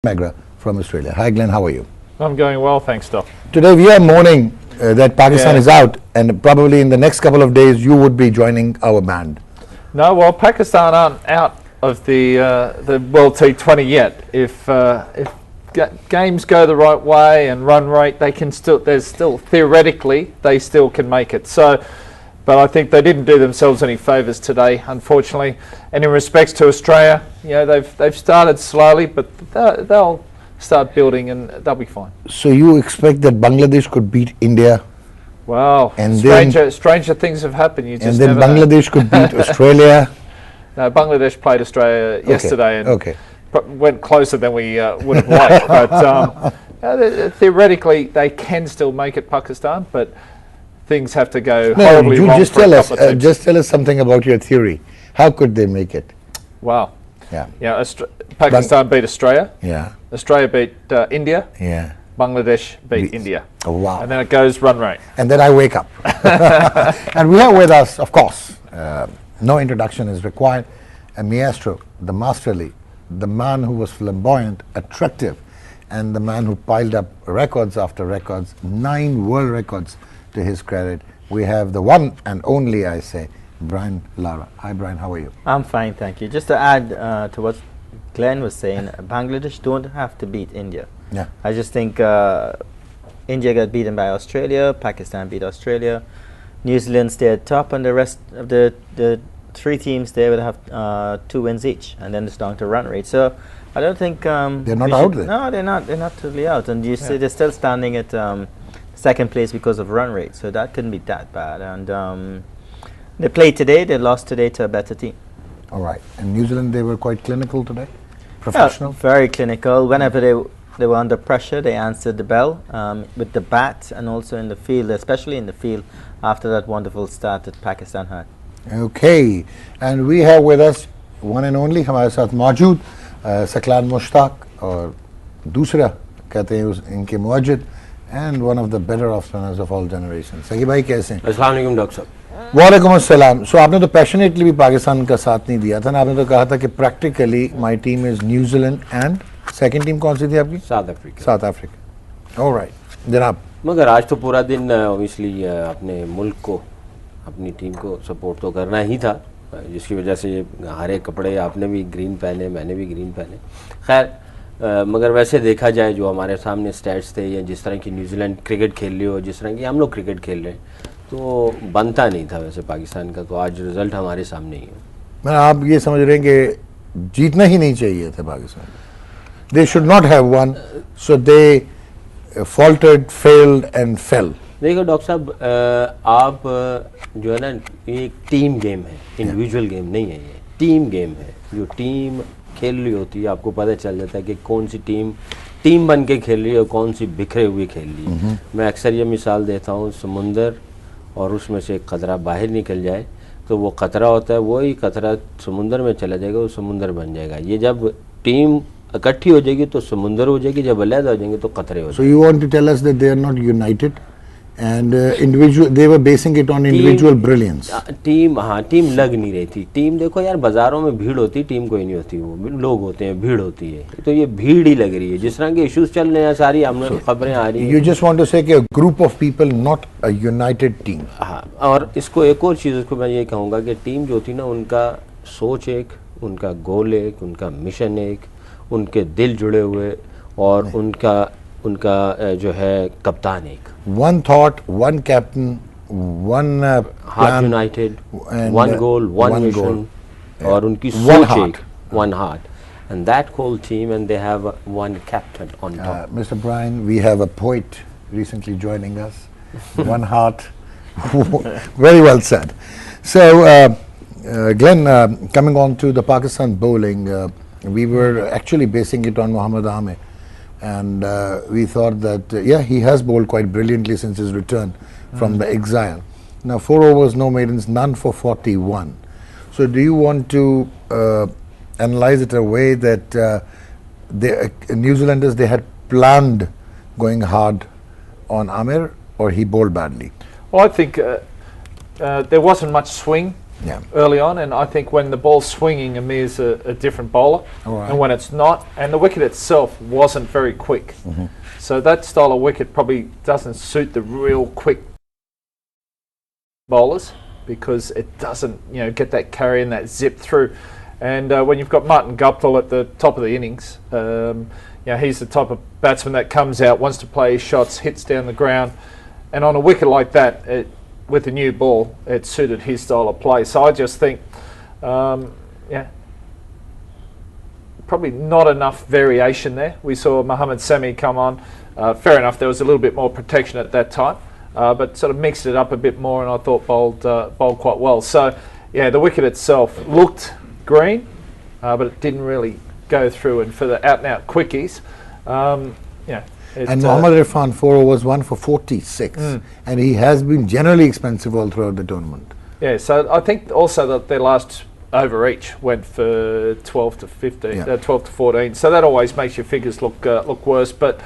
Magra from Australia. Hi Glenn, how are you? I'm going well, thanks, Doc. Today we are mourning that Pakistan is out, and probably in the next couple of days you would be joining our band. No, well, Pakistan aren't out of the World T20 yet. If games go the right way and run rate, they can still. There's still theoretically they still can make it. So, but I think they didn't do themselves any favours today, unfortunately. And in respects to Australia, you know, they've started slowly, but they'll start building and they'll be fine. So you expect that Bangladesh could beat India? Wow, and stranger things have happened. You just and then never Bangladesh know. could beat Australia. No, Bangladesh played Australia yesterday and okay. went closer than we would have liked. But theoretically, they can still make it, Pakistan, but things have to go horribly wrong. Just tell us something about your theory. How could they make it? Wow. Yeah. Pakistan beat Australia. Yeah. Australia beat India. Yeah. Bangladesh beat India. Oh, wow. And then it goes run rate. And then I wake up. And we have with us, of course, no introduction is required, a maestro, the masterly, the man who was flamboyant, attractive, and the man who piled up records after records, 9 world records to his credit. We have the one and only, I say, Brian Lara. Hi Brian, how are you? I'm fine, thank you. Just to add to what Glenn was saying, Bangladesh don't have to beat India. Yeah. I just think India got beaten by Australia, Pakistan beat Australia, New Zealand stayed top, and the rest of the 3 teams there would have 2 wins each, and then it's down to run rate. So I don't think they're not out there. No, they're not totally out, and you see they're still standing at second place because of run rate. So that couldn't be that bad. And they played today. They lost today to a better team. All right. And New Zealand, they were quite clinical today. Professional. Yeah, very clinical. Whenever they were under pressure, they answered the bell with the bat, and also in the field, especially in the field after that wonderful start that Pakistan had. Okay, and we have with us one and only हमारे साथ मौजूद सकलान मुश्ताक और दूसरा कहते हैं इनके मुअज्जिद and one of the better off spinners of all generations. सकी भाई कैसे हैं? अस्सलाम वालेकुम डॉक्टर साहब। वालेकुम अस्सलाम। So आपने तो पैशनेटली भी पाकिस्तान का साथ नहीं दिया था ना, आपने तो कहा था कि practically my team is New Zealand and second team कौन सी थी आपकी? South Africa. All right, जनाब। मगर आज तो पूरा दिन obviously अपने मुल्क को, अपनी टीम को सपोर्ट तो करना ही था, जिसकी वजह से ये हरे कपड़े आपने भी ग्रीन पहने, मैंने भी ग्रीन पहने। खैर मगर वैसे देखा जाए जो हमारे सामने स्टैट्स थे या जिस तरह की न्यूजीलैंड क्रिकेट खेल रही हो, जिस तरह की हम लोग क्रिकेट खेल रहे हैं, तो बनता नहीं था वैसे पाकिस्तान का, तो आज रिजल्ट हमारे सामने ही है। मैं आप ये समझ रहे हैं कि जीतना ही नहीं चाहिए था Pakistan, they should not have won, so they faltered, failed and fell. देखो डॉक्टर साहब, आप जो है ना, ये एक टीम गेम है, इंडिविजुअल गेम नहीं है, ये टीम गेम है। जो टीम खेल रही होती है आपको पता चल जाता है कि कौन सी टीम बन के खेल रही है और कौन सी बिखरे हुई खेल रही है। मैं अक्सर ये मिसाल देता हूँ, समुंदर और उसमें से एक कतरा बाहर निकल जाए तो वो कतरा होता है, वही कतरा समुंदर में चला जाएगा, वो समुंदर बन जाएगा। ये जब टीम इकट्ठी हो जाएगी तो समुंदर हो जाएगी, जब अलग हो जाएंगे तो कतरे हो जाएंगे। So you want to tell us that they are not united and individual, they were basing it on individual brilliance. Team लग नहीं रही थी। टीम देखो यार, बाजारों में भीड़ होती है, टीम कोई नहीं होती, वो लोग होते हैं, भीड़ होती है, तो ये भीड़ ही लग रही है। जिस तरह के इश्यूज चल रहे हैं सारी हमने खबरें आ रही हैं। You just want to say कि a group of people, not a united team. हाँ, और इसको एक और चीज़ को मैं ये कहूँगा कि टीम जो थी ना, उनका सोच एक, उनका गोल एक, उनका मिशन एक, उनके दिल जुड़े हुए, और उनका जो है कप्तान एक। One thought, one captain, one heart united, one goal, one mission, और उनकी सोच एक, one heart, and that whole team, and they have one captain on top. Mr. Brian, we have a poet recently joining us. One heart. Very well said. So, Glenn, coming on to the Pakistan bowling, we were actually basing it on Mohammad Amir. And we thought that, he has bowled quite brilliantly since his return from the exile. Now 4 overs, no maidens, none for 41. So do you want to analyze it a way that the New Zealanders, they had planned going hard on Amir, or he bowled badly? Well, I think there wasn't much swing Yeah. early on, and I think when the ball's swinging, Amir's a different bowler, All right. and when it's not, and the wicket itself wasn't very quick. Mm-hmm. So that style of wicket probably doesn't suit the real quick bowlers because it doesn't, get that carry and that zip through. And when you've got Martin Guptill at the top of the innings, he's the type of batsman that comes out, wants to play his shots, hits down the ground, and on a wicket like that, with the new ball, it suited his style of play. So I just think, probably not enough variation there. We saw Mohammad Sami come on. Fair enough, there was a little bit more protection at that time, but sort of mixed it up a bit more, and I thought bowled quite well. So, the wicket itself looked green, but it didn't really go through. And for the out-and-out quickies, And Mohammad Irfan 4 overs 1 for 46, and he has been generally expensive all throughout the tournament. Yeah, so I think also that their last over each went for 12 to 15, Yeah. 12 to 14. So that always makes your figures look worse. But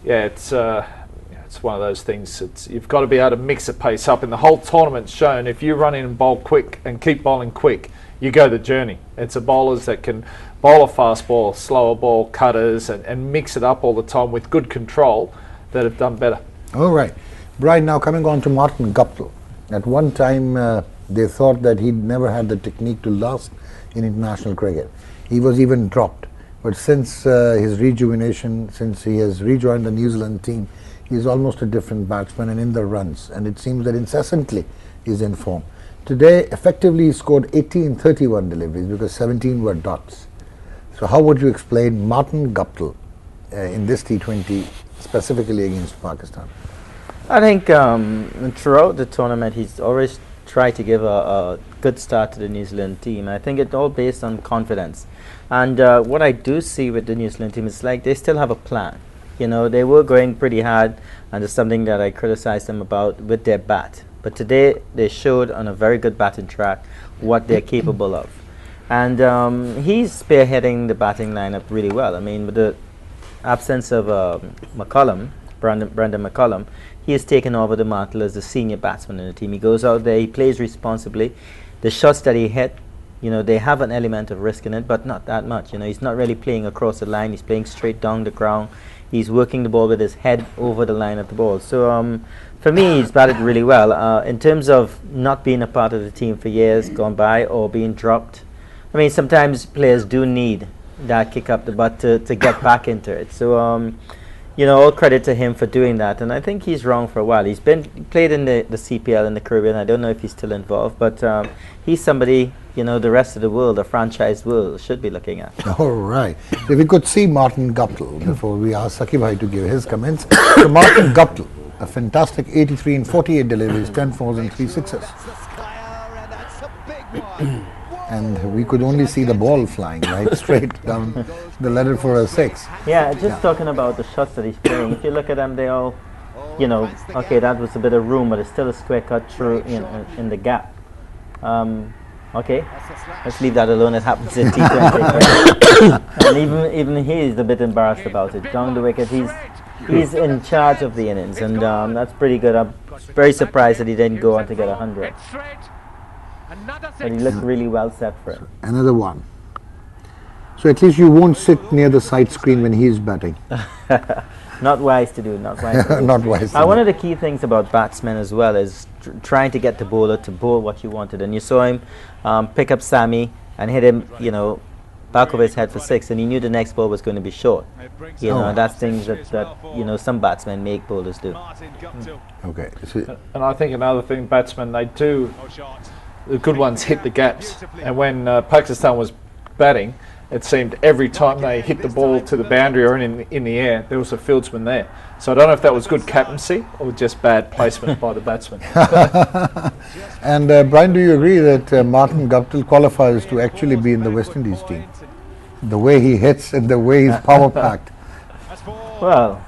it's one of those things. You've got to be able to mix the pace up. And the whole tournament's shown if you run in and bowl quick and keep bowling quick, you go the journey. It's a bowlers that can bowl a fast ball, slower ball, cutters, and mix it up all the time with good control that have done better. All right. Brian, now coming on to Martin Guptill. At one time, they thought that he'd never had the technique to last in international cricket. He was even dropped. But since his rejuvenation, since he has rejoined the New Zealand team, he's almost a different batsman and in the runs. And it seems that incessantly he's in form. Today, effectively, he scored 18 31 deliveries because 17 were dots. So how would you explain Martin Guptill in this T20, specifically against Pakistan? I think throughout the tournament, he's always tried to give a good start to the New Zealand team. I think it's all based on confidence. And what I do see with the New Zealand team is like they still have a plan. They were going pretty hard, and it's something that I criticized them about with their bat. But today, they showed on a very good batting track what they're capable of. And he's spearheading the batting lineup really well. I mean, with the absence of McCullum, Brandon McCullum, he has taken over the mantle as the senior batsman in the team. He goes out there, he plays responsibly. The shots that he hit, they have an element of risk in it, but not that much. He's not really playing across the line. He's playing straight down the ground. He's working the ball with his head over the line of the ball. So for me, he's batted really well. In terms of not being a part of the team for years gone by or being dropped, I mean, sometimes players do need that kick up the butt to get back into it. So, all credit to him for doing that. And I think he's wrong for a while. He played in the CPL in the Caribbean. I don't know if he's still involved, but he's somebody, the rest of the world, the franchise world, should be looking at. All right. So if we could see Martin Guptill before we ask Saqib Bhai to give his comments. So Martin Guptill, a fantastic 83 and 48 deliveries, 10 fours and 3 sixes. And we could only see the ball flying right straight down the ladder for a 6. Yeah, just talking about the shots that he's playing. If you look at them, they all, okay, that was a bit of room, but it's still a square cut through in the gap. Okay, let's leave that alone. It happens in T20. And even he is a bit embarrassed about it. Down the wicket, he's in charge of the innings, and that's pretty good. I'm very surprised that he didn't go on to get 100. But he looked really well set for it. Another one. So at least you won't sit near the side screen when he's batting. Not wise to do, not wise to do. Not wise. One of the key things about batsmen as well is trying to get the bowler to bowl what you wanted. And you saw him pick up Sami and hit him, back of his head for 6, and he knew the next ball was going to be short. That's things that some batsmen make bowlers do. Okay. So And I think another thing, batsmen, they do, the good ones hit the gaps. And when Pakistan was batting, it seemed every time they hit the ball to the boundary or in the air, there was a fieldsman there. So I don't know if that was good captaincy or just bad placement by the batsman. And Brian, do you agree that Martin Guptill qualifies to actually be in the West Indies team? The way he hits and the way he's power packed. Well,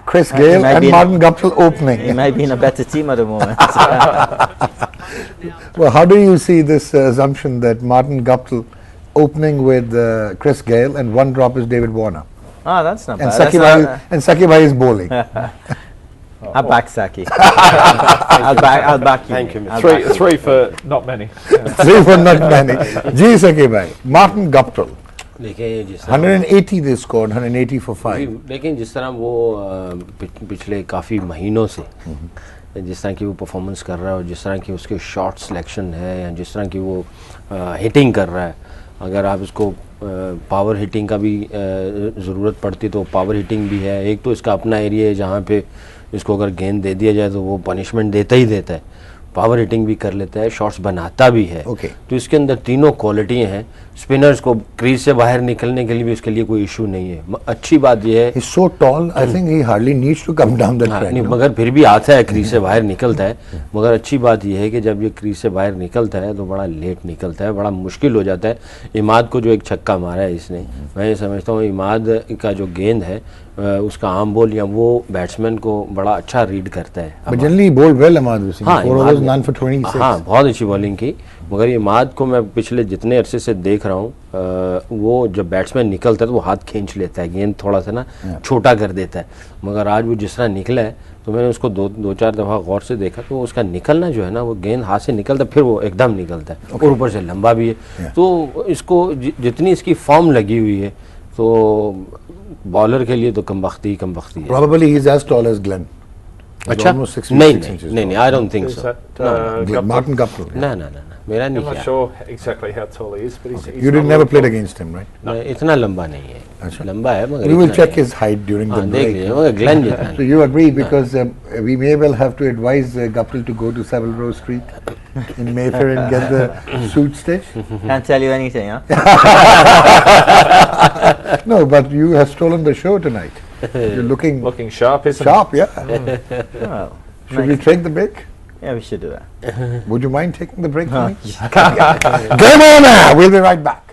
Chris he Gayle might and be in Martin Guptill opening. he might be in a better team at the moment. Well, how do you see this assumption that Martin Guptill opening with Chris Gayle and one drop is David Warner? That's not And bad. Saqib Bhai is bowling. I'll back Saki. I'll back you. Thank you, mate. Mr. I'll back you. Three for not many. 3 for not many. Ji Saki bhai. Martin Guptill. देखिए जिस तरह 180 they scored, 180 for 5. लेकिन जिस तरह वो पिछले काफ़ी महीनों से जिस तरह की वो परफॉर्मेंस कर रहा है और जिस तरह की उसके शॉट सिलेक्शन है या जिस तरह की वो हिटिंग कर रहा है, अगर आप इसको पावर हिटिंग का भी ज़रूरत पड़ती तो पावर हिटिंग भी है। एक तो इसका अपना एरिया है जहाँ पे इसको अगर गेंद दे दिया जाए तो वो पनिशमेंट देता ही देता है, पावर हिटिंग भी कर लेता है, शॉट्स बनाता भी है। Okay. तो इसके अंदर तीनों क्वालिटियाँ हैं। स्पिनर्स को क्रीज से बाहर निकलने के लिए भी इसके लिए कोई इशू नहीं है। अच्छी बात यह है He's so tall, I think he hardly needs to come down the हाँ, track. नहीं, no? मगर फिर भी आता है, क्रीज से बाहर निकलता है। मगर अच्छी बात यह है कि जब ये क्रीज से बाहर निकलता है तो बड़ा लेट निकलता है, बड़ा मुश्किल हो जाता है। इमाद को जो एक छक्का मारा है इसने, मैं ये समझता हूँ इमाद का जो गेंद है उसका आम बॉल या वो बैट्समैन को बड़ा अच्छा रीड करता है। But generally he bowled well, Ahmad Hussain. हाँ, 4 इमाद overs, ने- none for 26. हाँ, बहुत अच्छी बॉलिंग की। मगर इमाद को मैं पिछले जितने अरसे से देख रहा हूँ वो जब बैट्समैन निकलता है तो वो हाथ खींच लेता है, गेंद थोड़ा सा ना छोटा कर देता है। मगर आज वो जिस तरह निकला है तो मैंने उसको दो चार दफ़ा गौर से देखा तो उसका निकलना जो है ना, वो गेंद हाथ से निकलता है फिर वो एकदम निकलता है और ऊपर से लंबा भी है। तो इसको जितनी इसकी फॉर्म लगी हुई है तो बॉलर के लिए तो कमबख्ती ही कमबख्ती है। Probably he's as tall as Glenn. He's अच्छा, almost 6 नहीं feet 6 inches नहीं नहीं, tall. I don't think Is so. that, Glenn- Guptill? Martin Guptill. ना ना ना ना, मेरा I'm नहीं not किया। sure exactly how tall he is, but he's You did not never very played tall. against him, right? नहीं, इतना लंबा नहीं है। लंबा है मगर We will इतना check नहीं है। his height during the हाँ, देख break. लीजिए, मगर ग्लेन जितना So you agree because we may well have to advise Guptill to go to Savile Row Street in Mayfair and get the suit stitch? Can't tell you anything, huh? No, but you have stolen the show tonight. You're looking Looking sharp, isn't sharp, yeah. Well, Should we take the break? yeah, we should do that. Would you mind taking the break for me? Game on now! We'll be right back.